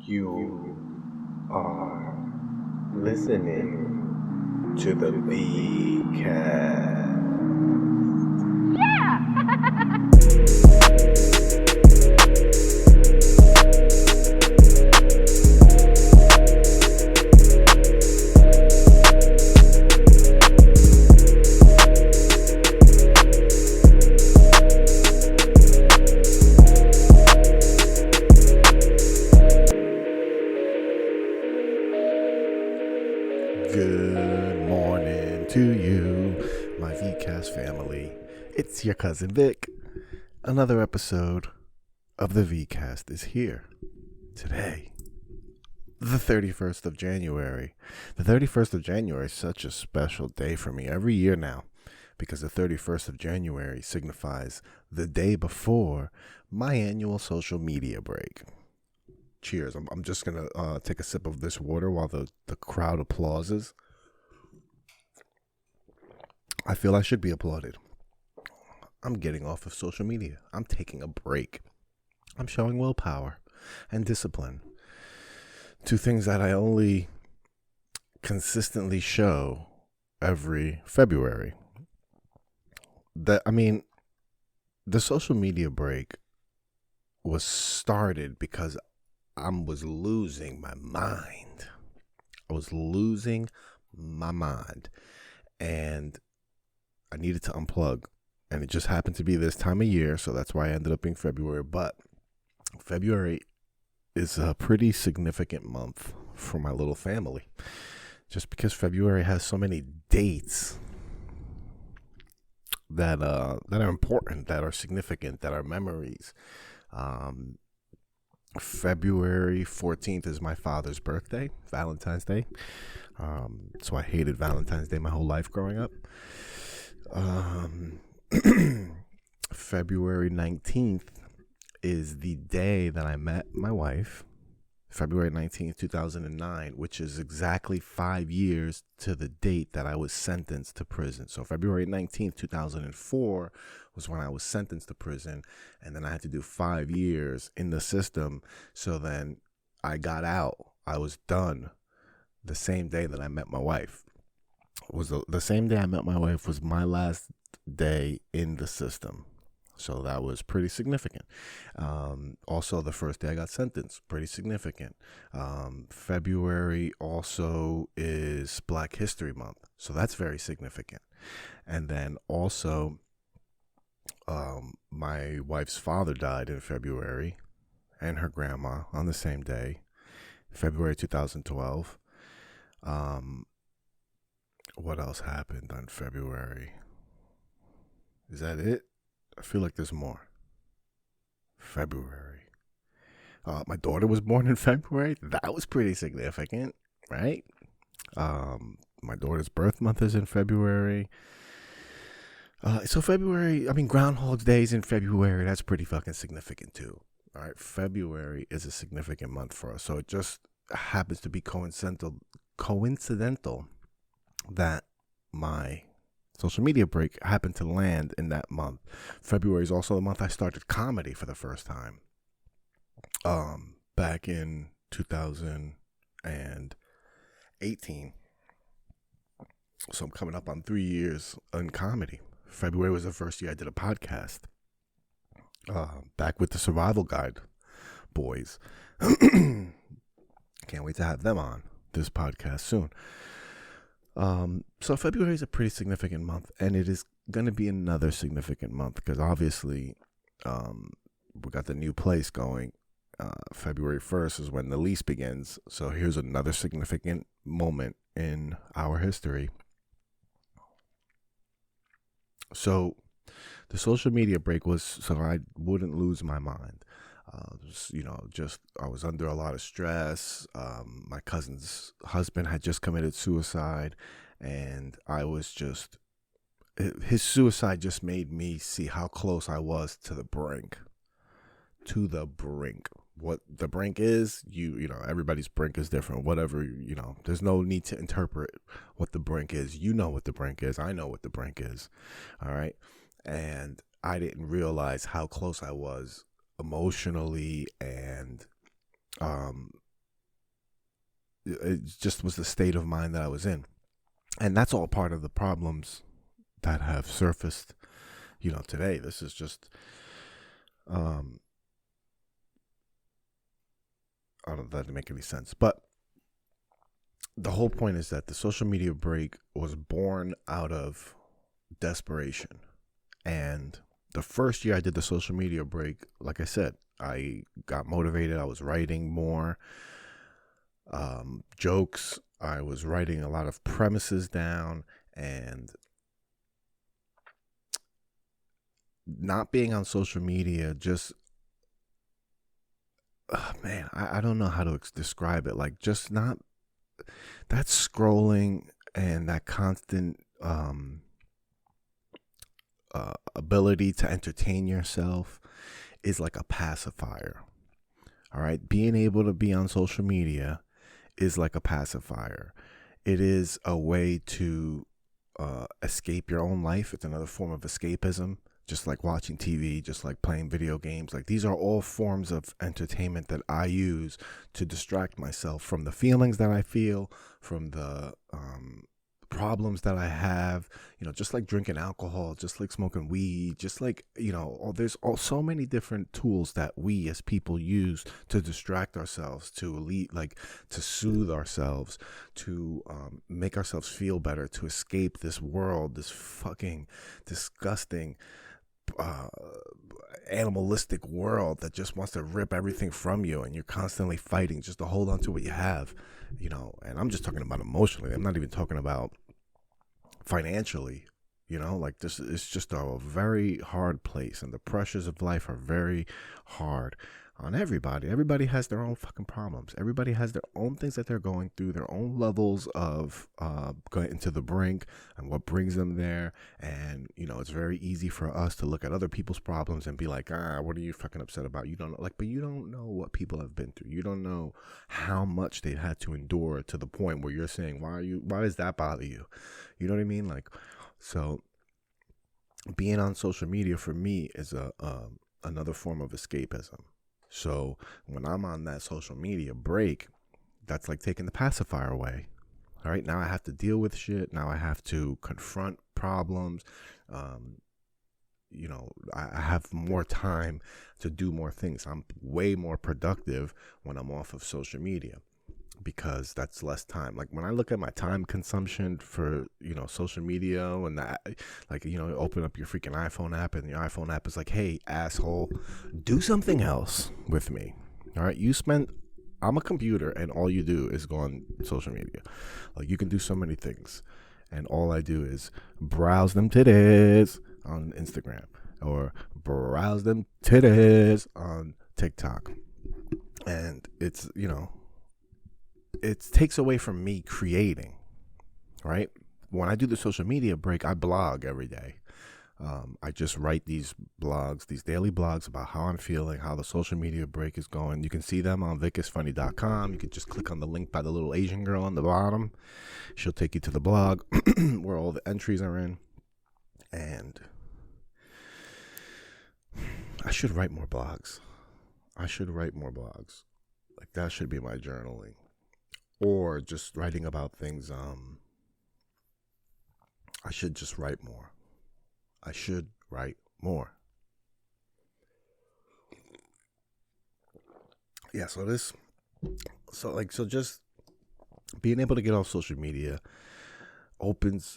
You are listening to the VCast. Good morning to you, my VCast family. It's your cousin Vic. Another episode of the VCast is here today, the 31st of January. The 31st of January is such a special day for me every year now, because the 31st of January signifies the day before my annual social media break. Cheers. I'm just going to take a sip of this water while the crowd applauses. I feel I should be applauded. I'm getting off of social media. I'm taking a break. I'm showing willpower and discipline. Two things that I only consistently show every February. The social media break was started because I was losing my mind. And I needed to unplug. And it just happened to be this time of year, so that's why I ended up being February. But February is a pretty significant month for my little family. Just because February has so many dates that are important, that are significant, that are memories. February 14th is my father's birthday, Valentine's Day. So I hated Valentine's Day my whole life growing up. February 19th is the day that I met my wife, February 19th, 2009, which is exactly 5 years to the date that I was sentenced to prison. So February 19th, 2004 was when I was sentenced to prison, and then I had to do 5 years in the system. So then I got out. I was done the same day that I met my wife. The same day I met my wife was my last day in the system. So that was pretty significant. Also, the first day I got sentenced, pretty significant. February also is Black History Month. So that's very significant. And then also, my wife's father died in February, and her grandma on the same day, February 2012. What else happened on February? Is that it? I feel like there's more. February. My daughter was born in February. That was pretty significant, right? My daughter's birth month is in February. So February, Groundhog's Day is in February. That's pretty fucking significant too. All right, February is a significant month for us. So it just happens to be coincidental that my social media break happened to land in that month. February is also the month I started comedy for the first time. Back in 2018. So I'm coming up on 3 years in comedy. February was the first year I did a podcast. Back with the Survival Guide boys. Can't wait to have them on this podcast soon. So February is a pretty significant month, and it is going to be another significant month because obviously we got the new place going. February 1st is when the lease begins. So here's another significant moment in our history. So the social media break was so I wouldn't lose my mind. I was under a lot of stress. My cousin's husband had just committed suicide, and his suicide just made me see how close I was to the brink. What the brink is, everybody's brink is different. Whatever, there's no need to interpret what the brink is. You know what the brink is. I know what the brink is. All right. And I didn't realize how close I was emotionally and it just was the state of mind that I was in. And that's all part of the problems that have surfaced, today. This is just, I don't know if that doesn't make any sense. But the whole point is that the social media break was born out of desperation. And the first year I did the social media break, like I said, I got motivated. I was writing more jokes. I was writing a lot of premises down, and not being on social media just, I don't know how to describe it. Like, just not that scrolling and that constant ability to entertain yourself is like a pacifier. All right. Being able to be on social media is like a pacifier. It is a way to escape your own life. It's another form of escapism, just like watching TV, just like playing video games. Like, these are all forms of entertainment that I use to distract myself from the feelings that I feel, from the problems that I have, just like drinking alcohol, just like smoking weed, just like, there's so many different tools that we as people use to distract ourselves, to soothe ourselves, to make ourselves feel better, to escape this world, this fucking disgusting animalistic world that just wants to rip everything from you, and you're constantly fighting just to hold on to what you have, and I'm just talking about emotionally. I'm not even talking about financially, like, this is just a very hard place, and the pressures of life are very hard on everybody. Everybody has their own fucking problems. Everybody has their own things that they're going through, their own levels of going to the brink and what brings them there. And, it's very easy for us to look at other people's problems and be like, what are you fucking upset about? You don't know, but you don't know what people have been through. You don't know how much they've had to endure to the point where you're saying, why does that bother you? You know what I mean? Like, so being on social media for me is another form of escapism. So when I'm on that social media break, that's like taking the pacifier away. All right, now I have to deal with shit. Now I have to confront problems. I have more time to do more things. I'm way more productive when I'm off of social media, because that's less time. Like, when I look at my time consumption for, social media, and that, like, open up your freaking iPhone app, and your iPhone app is like, hey, asshole, do something else with me. All right. I'm a computer, and all you do is go on social media. Like, you can do so many things, and all I do is browse them titties on Instagram, or browse them titties on TikTok. And it's, it takes away from me creating, right? When I do the social media break, I blog every day. I just write these daily blogs about how I'm feeling, how the social media break is going. You can see them on vicisfunny.com. You can just click on the link by the little Asian girl on the bottom. She'll take you to the blog where all the entries are in. And I should write more blogs. Like, that should be my journaling. Or just writing about things. I should just write more. Yeah, so just being able to get off social media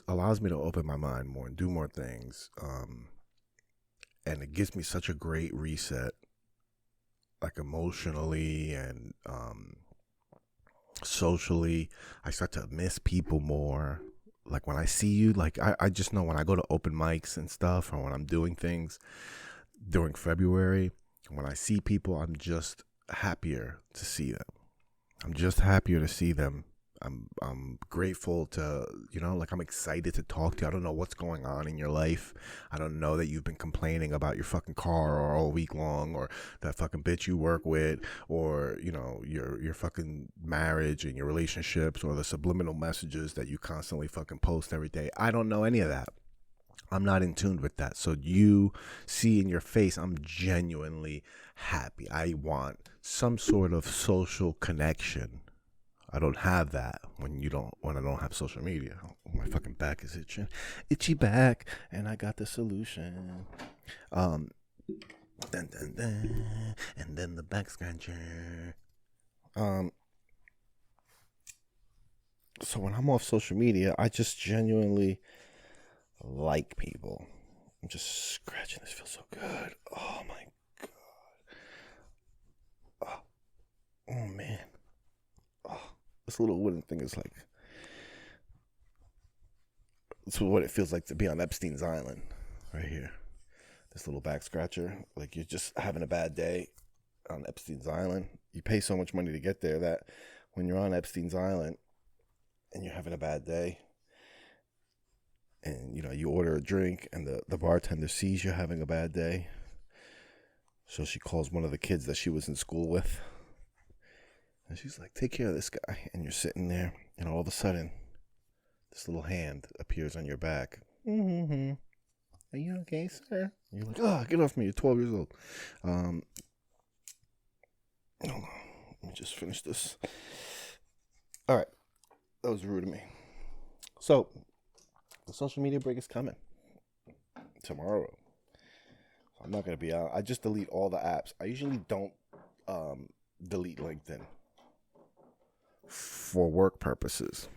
allows me to open my mind more and do more things. And it gives me such a great reset, like, emotionally and socially. I start to miss people more. Like, when I see you, like, I just know when I go to open mics and stuff, or when I'm doing things during February, when I see people, I'm just happier to see them. I'm grateful to, like, I'm excited to talk to you. I don't know what's going on in your life. I don't know that you've been complaining about your fucking car all week long, or that fucking bitch you work with, or, your fucking marriage and your relationships, or the subliminal messages that you constantly fucking post every day. I don't know any of that. I'm not in tune with that. So you see in your face, I'm genuinely happy. I want some sort of social connection. I don't have that when I don't have social media. My fucking back is itchy back, and I got the solution. Dun, dun, dun, and then the back scratcher. So when I'm off social media, I just genuinely like people. I'm just scratching. This feels so good. Oh my god. Oh man. Oh, this little wooden thing is like. It's what it feels like to be on Epstein's Island, right here. This little back scratcher, like you're just having a bad day on Epstein's Island. You pay so much money to get there that when you're on Epstein's Island and you're having a bad day, and you order a drink and the bartender sees you having a bad day, so she calls one of the kids that she was in school with, and she's like, take care of this guy. And you're sitting there, and all of a sudden this little hand appears on your back. Mm-hmm. Are you okay, sir? And you're like, oh, get off me. You're 12 years old. Hold on. Let me just finish this. All right. That was rude of me. So, the social media break is coming tomorrow. I'm not going to be out. I just delete all the apps. I usually don't delete LinkedIn for work purposes.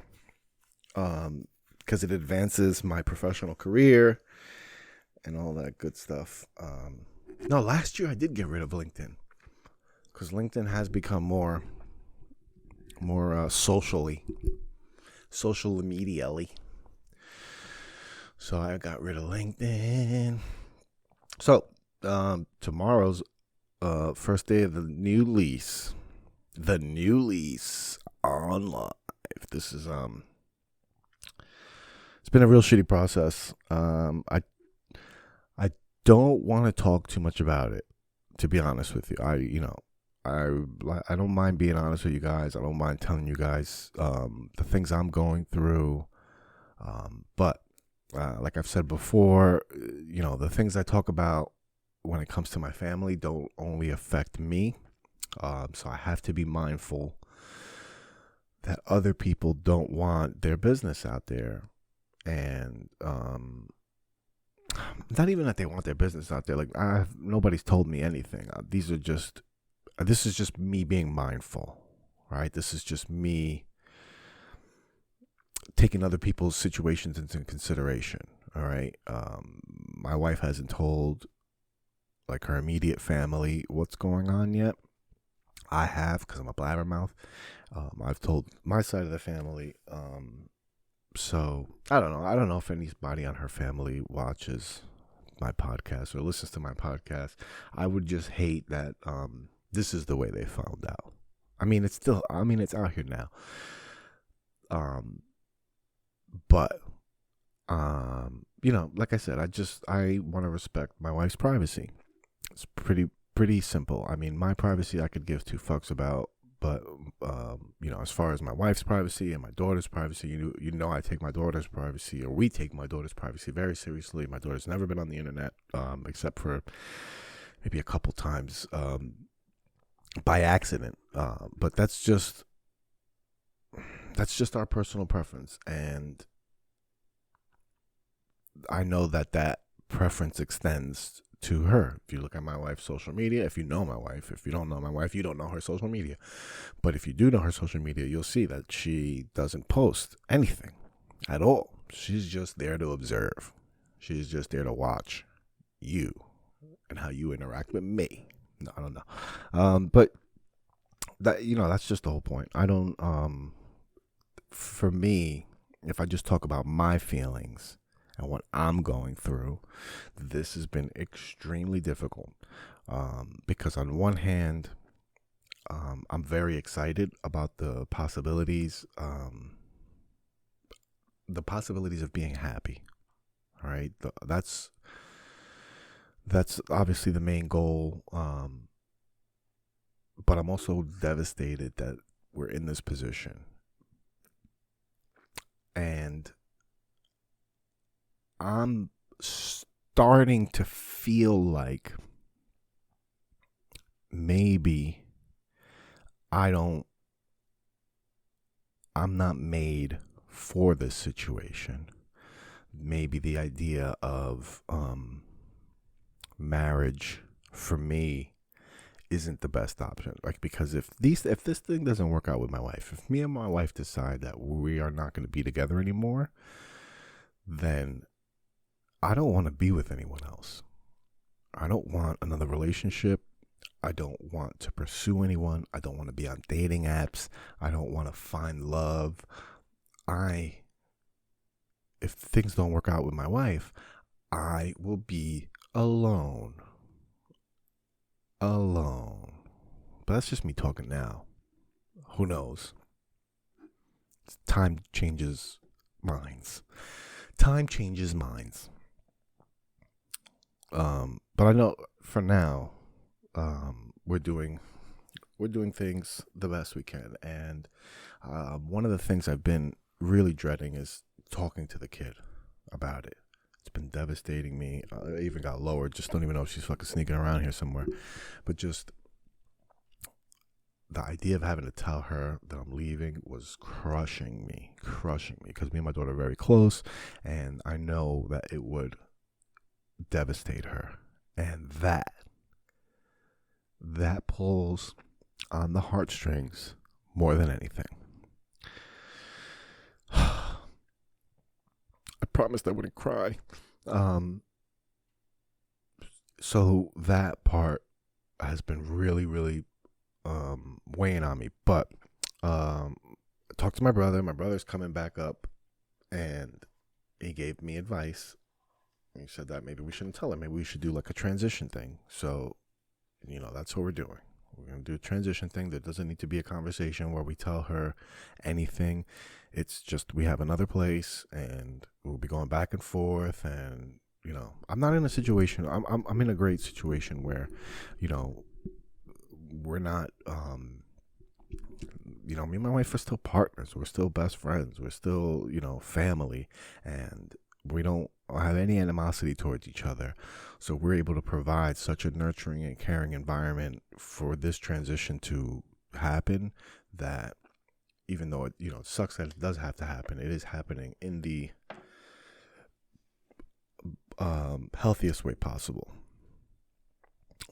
Because it advances my professional career and all that good stuff. No, last year I did get rid of LinkedIn because LinkedIn has become more social media-ly. So I got rid of LinkedIn. So tomorrow's first day of the new lease on live. This is it's been a real shitty process. I don't want to talk too much about it, to be honest with you. I don't mind being honest with you guys. I don't mind telling you guys the things I'm going through. But like I've said before, the things I talk about when it comes to my family don't only affect me. So I have to be mindful that other people don't want their business out there. And not even that they want their business out there. Like nobody's told me anything. This is just me being mindful, right? This is just me taking other people's situations into consideration. All right. My wife hasn't told like her immediate family what's going on yet. I have, because I'm a blabbermouth. I've told my side of the family. So I don't know. I don't know if anybody on her family watches my podcast or listens to my podcast. I would just hate that this is the way they found out. It's out here now. But like I said, I want to respect my wife's privacy. It's pretty simple. My privacy I could give two fucks about. But, as far as my wife's privacy and my daughter's privacy, I take my daughter's privacy, or we take my daughter's privacy very seriously. My daughter's never been on the internet, except for maybe a couple times by accident. But that's just our personal preference. And I know that preference extends to her. If you look at my wife's social media, if you know my wife, if you don't know my wife, you don't know her social media. But if you do know her social media, you'll see that she doesn't post anything at all. She's just there to observe. She's just there to watch you and how you interact with me. No, I don't know. But that, that's just the whole point. I don't, for me, if I just talk about my feelings and what I'm going through, this has been extremely difficult. Because on one hand, I'm very excited about the possibilities of being happy. All right. That's obviously the main goal. But I'm also devastated that we're in this position. And I'm starting to feel like maybe I don't I'm not made for this situation. Maybe the idea of marriage for me isn't the best option. Like, because if this thing doesn't work out with my wife, if me and my wife decide that we are not going to be together anymore, then I don't want to be with anyone else. I don't want another relationship. I don't want to pursue anyone. I don't want to be on dating apps. I don't want to find love. If things don't work out with my wife, I will be alone. But that's just me talking now. Who knows? Time changes minds. But I know for now, we're doing things the best we can. And one of the things I've been really dreading is talking to the kid about it. It's been devastating me. I even got lowered. Just don't even know if she's fucking sneaking around here somewhere. But just the idea of having to tell her that I'm leaving was crushing me, because me and my daughter are very close, and I know that it would devastate her. And that pulls on the heartstrings more than anything. I promised I wouldn't cry. So that part has been really, really weighing on me. But I talked to my brother. My brother's coming back up, and he gave me advice. He said that maybe we shouldn't tell her. Maybe we should do like a transition thing. So, that's what we're doing. We're going to do a transition thing. There doesn't need to be a conversation where we tell her anything. It's just we have another place, and we'll be going back and forth. And, I'm not in a situation. I'm in a great situation where, we're not, me and my wife are still partners. We're still best friends. We're still, family. And we don't have any animosity towards each other. So we're able to provide such a nurturing and caring environment for this transition to happen, that even though it sucks that it does have to happen, it is happening in the healthiest way possible.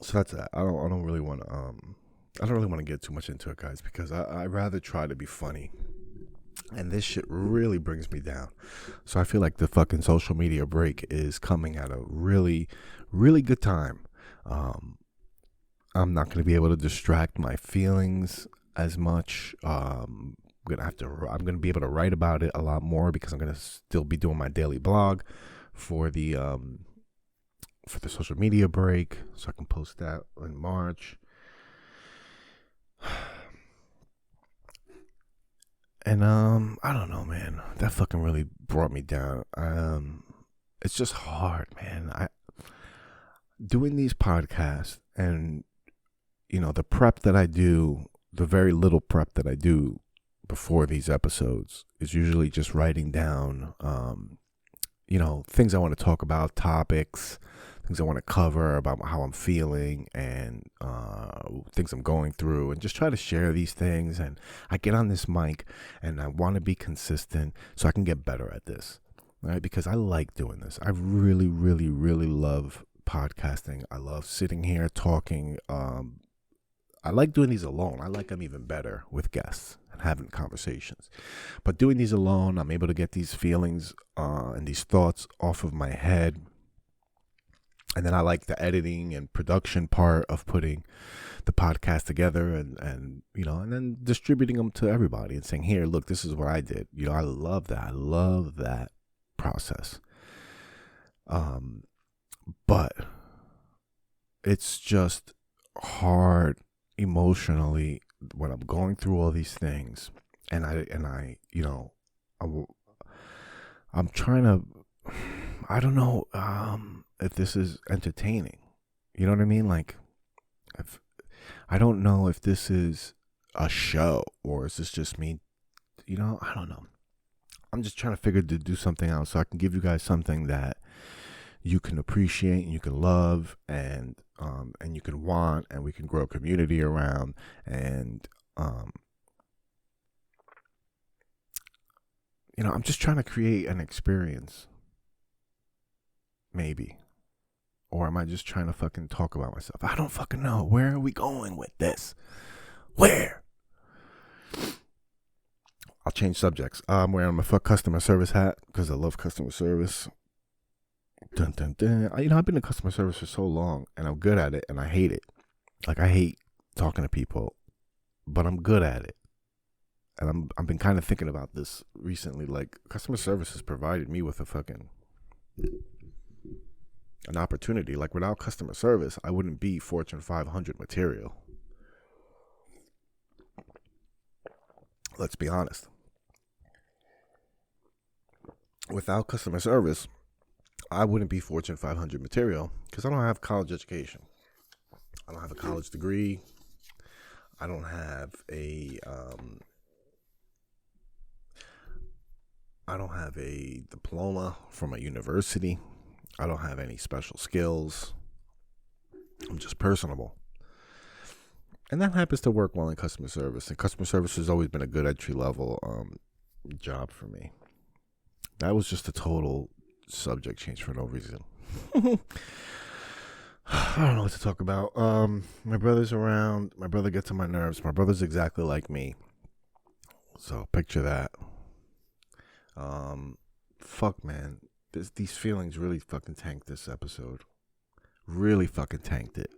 So that's that. I don't really want to get too much into it, guys, because I rather try to be funny. And this shit really brings me down. So I feel like the fucking social media break is coming at a really, really good time. I'm not going to be able to distract my feelings as much. I'm going to be able to write about it a lot more, because I'm going to still be doing my daily blog for the social media break, so I can post that in March. And I don't know, man. That fucking really brought me down. It's just hard, man. Doing these podcasts, and the prep that I do, the very little prep that I do before these episodes, is usually just writing down things I want to talk about, topics, things I want to cover about how I'm feeling, and things I'm going through, and just try to share these things. And I get on this mic, and I want to be consistent so I can get better at this, right? Because I like doing this. I really, really, really love podcasting. I love sitting here talking. I like doing these alone. I like them even better with guests and having conversations. But doing these alone, I'm able to get these feelings and these thoughts off of my head. And then I like the editing and production part of putting the podcast together, and then distributing them to everybody and saying, here, look, this is what I did. I love that. I love that process. But it's just hard emotionally when I'm going through all these things, and I'm trying to, I don't know if this is entertaining. You know what I mean? Like, I don't know if this is a show, or is this just me? I don't know. I'm just trying to do something else so I can give you guys something that you can appreciate and you can love, and you can want, and we can grow a community around. And I'm just trying to create an experience. Maybe. Or am I just trying to fucking talk about myself? I don't fucking know. Where are we going with this? Where? I'll change subjects. I'm wearing my customer service hat because I love customer service. Dun, dun, dun. I've been in customer service for so long, and I'm good at it, and I hate it. Like, I hate talking to people, but I'm good at it. And I've been kind of thinking about this recently. Like, customer service has provided me with an opportunity. Like, without customer service, I wouldn't be Fortune 500 material. Let's be honest. Without customer service, I wouldn't be Fortune 500 material because I don't have college education. I don't have a college degree. I don't have a diploma from a university. I don't have any special skills. I'm just personable. And that happens to work well in customer service. And customer service has always been a good entry level job for me. That was just a total subject change for no reason. I don't know what to talk about. My brother's around. My brother gets on my nerves. My brother's exactly like me. So picture that. Fuck, man. These feelings really fucking tanked this episode. Really fucking tanked it.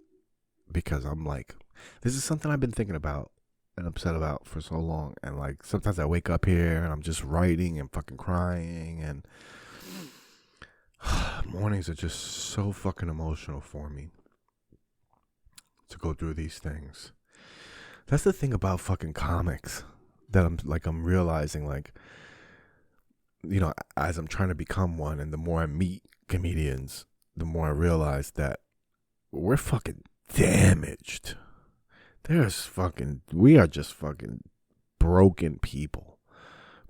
Because I'm like, this is something I've been thinking about and upset about for so long. And like, sometimes I wake up here and I'm just writing and fucking crying. And mornings are just so fucking emotional for me to go through these things. That's the thing about fucking comics that I'm realizing, like, as I'm trying to become one, and the more I meet comedians, the more I realize that we're fucking damaged. We are just fucking broken people.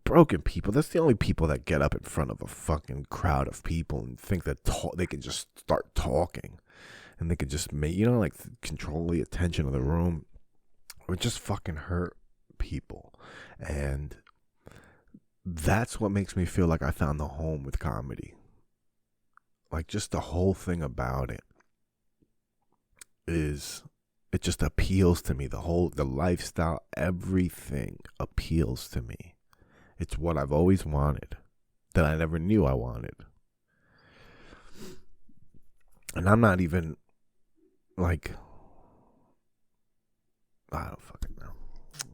Broken people. That's the only people that get up in front of a fucking crowd of people and think that they can just start talking. And they can just make, control the attention of the room. Or just fucking hurt people. And that's what makes me feel like I found the home with comedy. Like, just the whole thing about it just appeals to me. The lifestyle, everything appeals to me. It's what I've always wanted that I never knew I wanted. And I'm not even like, I don't fucking know.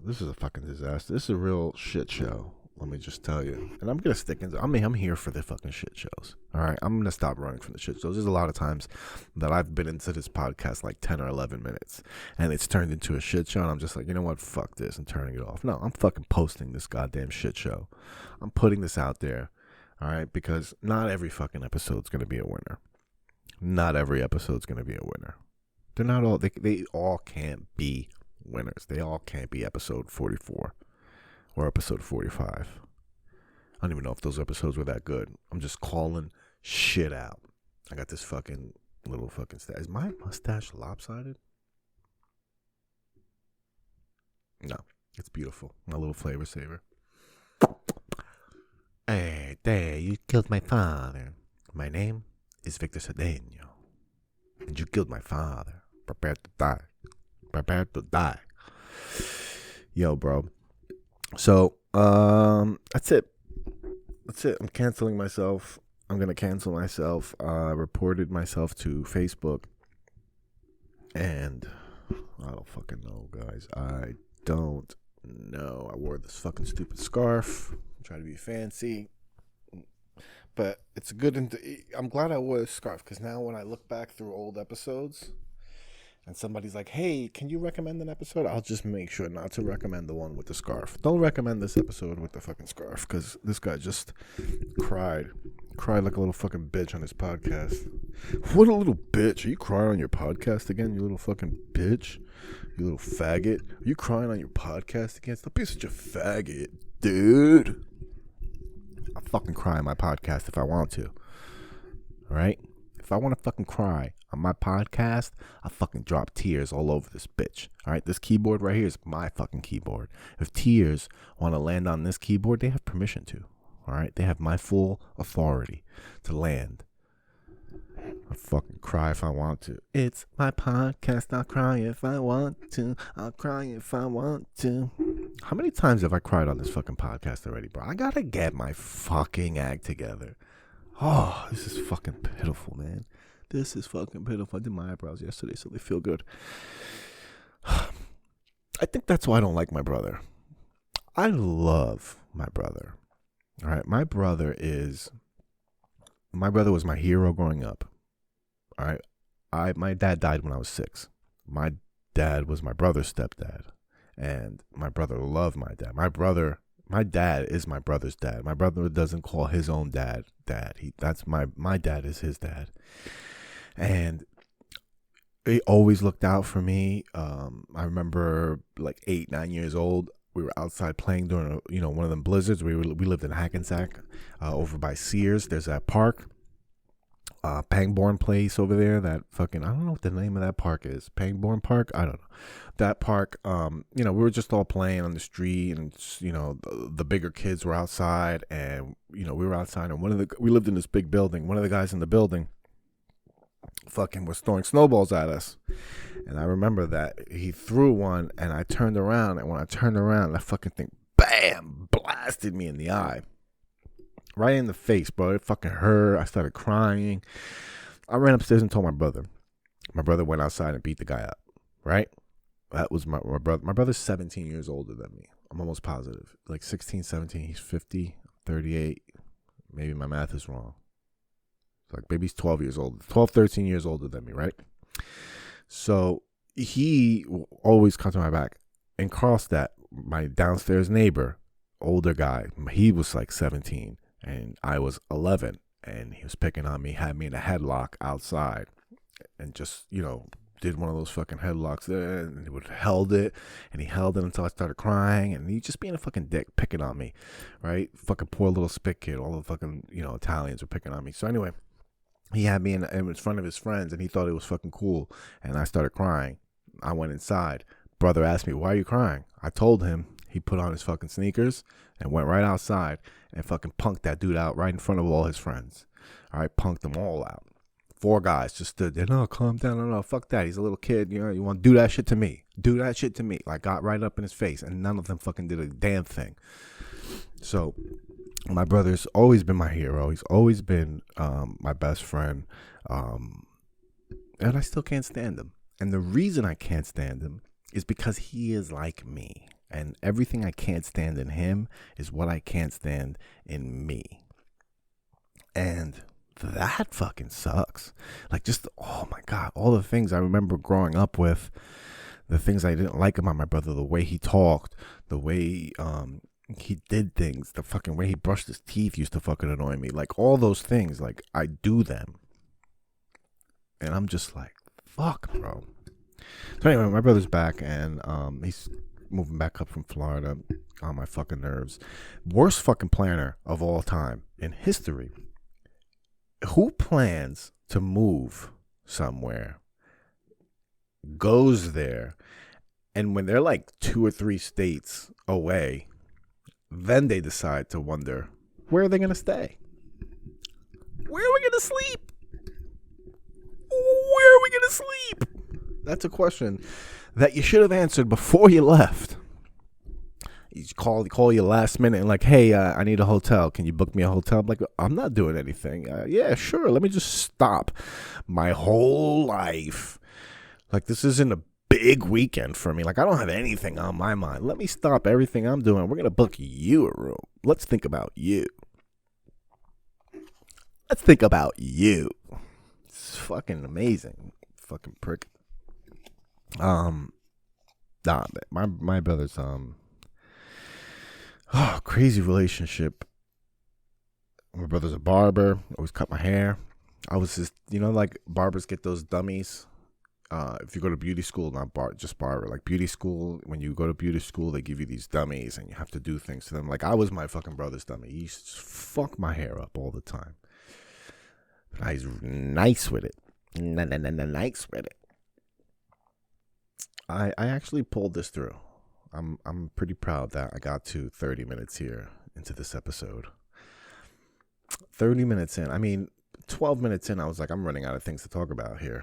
This is a fucking disaster. This is a real shit show. Let me just tell you. And I'm going to stick into, I'm here for the fucking shit shows. All right. I'm going to stop running from the shit shows. There's a lot of times that I've been into this podcast like 10 or 11 minutes and it's turned into a shit show. And I'm just like, you know what? Fuck this. I'm turning it off. No, I'm fucking posting this goddamn shit show. I'm putting this out there. All right. Because not every fucking episode's going to be a winner. Not every episode's going to be a winner. They're not all, they all can't be winners. They all can't be episode 44. Or episode 45. I don't even know if those episodes were that good. I'm just calling shit out. I got this fucking little fucking stash. Is my mustache lopsided? No. It's beautiful. My little flavor saver. Hey, there, you killed my father. My name is Vic Cedeno. And you killed my father. Prepare to die. Prepare to die. Yo, bro. So, that's it. I'm canceling myself. I'm going to cancel myself. Reported myself to Facebook. And I don't fucking know, guys. I don't know. I wore this fucking stupid scarf. Try to be fancy. But it's I'm glad I wore this scarf because now when I look back through old episodes and somebody's like, hey, can you recommend an episode? I'll just make sure not to recommend the one with the scarf. Don't recommend this episode with the fucking scarf because this guy just cried like a little fucking bitch on his podcast. What a little bitch. Are you crying on your podcast again, you little fucking bitch? You little faggot. Are you crying on your podcast again? Stop being such a faggot, dude. I'll fucking cry on my podcast if I want to. All right? If I want to fucking cry on my podcast, I'll fucking drop tears all over this bitch. All right? This keyboard right here is my fucking keyboard. If tears want to land on this keyboard, they have permission to. All right, they have my full authority to land. I'll fucking cry if I want to. It's my podcast. I'll cry if I want to. I'll cry if I want to. How many times have I cried on this fucking podcast already, bro? I gotta get my fucking act together. Oh, this is fucking pitiful, man. This is fucking pitiful. I did my eyebrows yesterday, so they feel good. I think that's why I don't like my brother. I love my brother. All right, my brother was my hero growing up. All right, my dad died when I was 6. My dad was my brother's stepdad, and my brother loved my dad. My dad is my brother's dad. My brother doesn't call his own dad. That's my dad is his dad, and he always looked out for me. I remember like 8, 9 years old. We were outside playing during one of them blizzards. We lived in Hackensack, over by Sears. There's that park, Pangbourne Place over there. That fucking, I don't know what the name of that park is. Pangbourne Park? I don't know. That park, we were just all playing on the street, and the bigger kids were outside, and we were outside, and we lived in this big building. One of the guys in the building fucking was throwing snowballs at us. And I remember that he threw one, and I turned around, and when I turned around, that fucking thing, bam, blasted me in the eye. Right in the face, bro. It fucking hurt. I started crying. I ran upstairs and told my brother. My brother went outside and beat the guy up, right? That was my brother. My brother's 17 years older than me. I'm almost positive. Like 16, 17. He's 50, 38. Maybe my math is wrong. Like maybe he's 12 years old. 12, 13 years older than me, right? So he always comes to my back. And Karlstad, my downstairs neighbor, older guy, he was like 17 and I was 11, and he was picking on me, had me in a headlock outside, and just, did one of those fucking headlocks there, and he held it until I started crying, and he just being a fucking dick, picking on me, right? Fucking poor little spit kid. All the fucking, Italians were picking on me. So anyway, he had me in front of his friends, and he thought it was fucking cool, and I started crying. I went inside. Brother asked me, "Why are you crying?" I told him. He put on his fucking sneakers and went right outside and fucking punked that dude out right in front of all his friends. All right, punked them all out. 4 guys just stood there. "No, calm down. No, fuck that. He's a little kid. You want to do that shit to me? Do that shit to me." Like, got right up in his face, and none of them fucking did a damn thing. So my brother's always been my hero. He's always been my best friend. And I still can't stand him. And the reason I can't stand him is because he is like me. And everything I can't stand in him is what I can't stand in me. And that fucking sucks. Like, just, oh my God, all the things I remember growing up with, the things I didn't like about my brother, the way he talked, the way he did things, the fucking way he brushed his teeth used to fucking annoy me. Like, all those things, like, I do them. And I'm just like, fuck, bro. So anyway, my brother's back, and he's moving back up from Florida on my fucking nerves. Worst fucking planner of all time in history. Who plans to move somewhere, goes there, and when they're like 2 or 3 states away, then they decide to wonder, where are they going to stay? Where are we going to sleep? Where are we going to sleep? That's a question that you should have answered before you left. You call you last minute and like, "Hey, I need a hotel. Can you book me a hotel?" I'm like, "I'm not doing anything." "Yeah, sure. Let me just stop my whole life. Like, this isn't a big weekend for me. Like, I don't have anything on my mind. Let me stop everything I'm doing. We're going to book you a room. Let's think about you. Let's think about you." It's fucking amazing. Fucking prick. Nah, my brother's crazy relationship. My brother's a barber. Always cut my hair. I was just, like barbers get those dummies. If you go to beauty school, not just barber, like beauty school. When you go to beauty school, they give you these dummies, and you have to do things to them. Like, I was my fucking brother's dummy. He used to fuck my hair up all the time. But he's nice with it. Nice with it. I actually pulled this through. I'm pretty proud that I got to 30 minutes here into this episode. 30 minutes in. I mean, 12 minutes in, I was like, I'm running out of things to talk about here.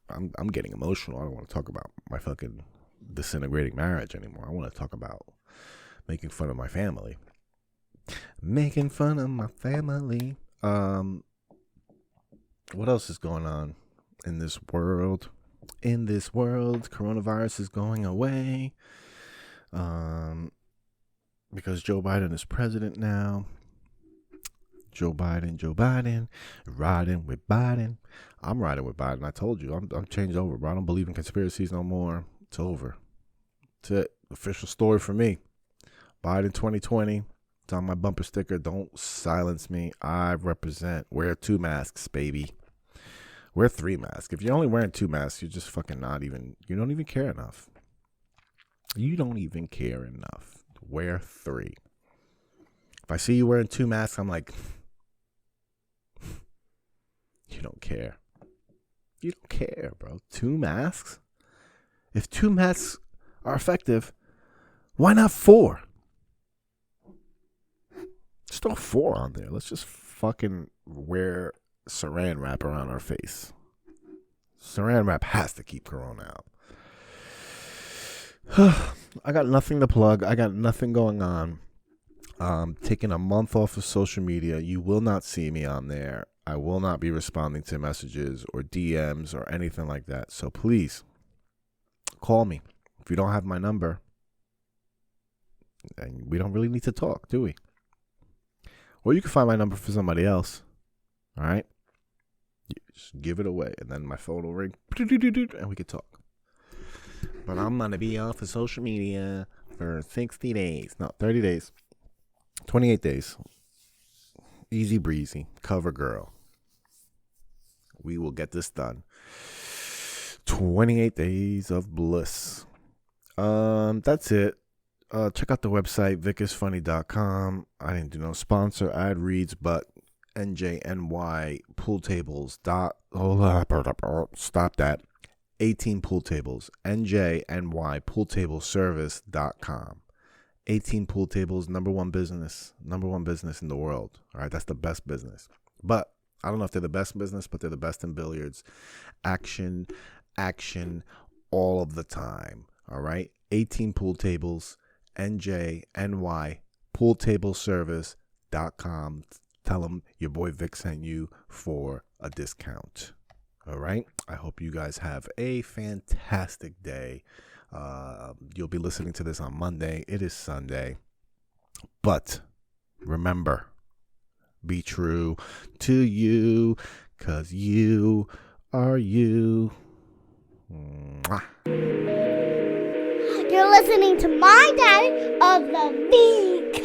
I'm getting emotional. I don't want to talk about my fucking disintegrating marriage anymore. I want to talk about making fun of my family. Making fun of my family. What else is going on in this world? In this world, coronavirus is going away. Because Joe Biden is president now. Joe Biden, riding with Biden. I'm riding with Biden. I told you, I'm changed over, bro. I don't believe in conspiracies no more. It's over. It's it. Official story for me. Biden 2020. It's on my bumper sticker. Don't silence me. I represent. Wear 2 masks, baby. Wear 3 masks. If you're only wearing 2 masks, you're just fucking not even, you don't even care enough. You don't even care enough. Wear 3. If I see you wearing 2 masks, I'm like, you don't care. You don't care, bro. 2 masks? If 2 masks are effective, why not 4? Just throw 4 on there. Let's just fucking wear saran wrap around our face. Saran wrap has to keep corona out. I got nothing to plug. I got nothing going on. Taking a month off of social media. You will not see me on there. I will not be responding to messages or DMs or anything like that. So please call me. If you don't have my number, and we don't really need to talk, do we? Or you can find my number for somebody else. All right? You just give it away, and then my phone will ring, and we can talk. But I'm going to be off of social media for 60 days. No, 30 days. 28 days. Easy breezy. Cover girl. We will get this done. 28 days of bliss. That's it. Check out the website, vicisfunny.com. I didn't do no sponsor ad reads, but NJNY pool tables. Stop that. 18 pool tables. NJNY pooltableservice.com. 18 pool tables, number one business in the world. All right, that's the best business. But I don't know if they're the best business, but they're the best in billiards. Action, all of the time. All right, 18 pool tables, NJNY pooltableservice.com. Tell them your boy Vic sent you for a discount. All right, I hope you guys have a fantastic day. You'll be listening to this on Monday. It is Sunday. But remember, be true to you, 'cause you are you. Mwah. You're listening to my daddy of the Vic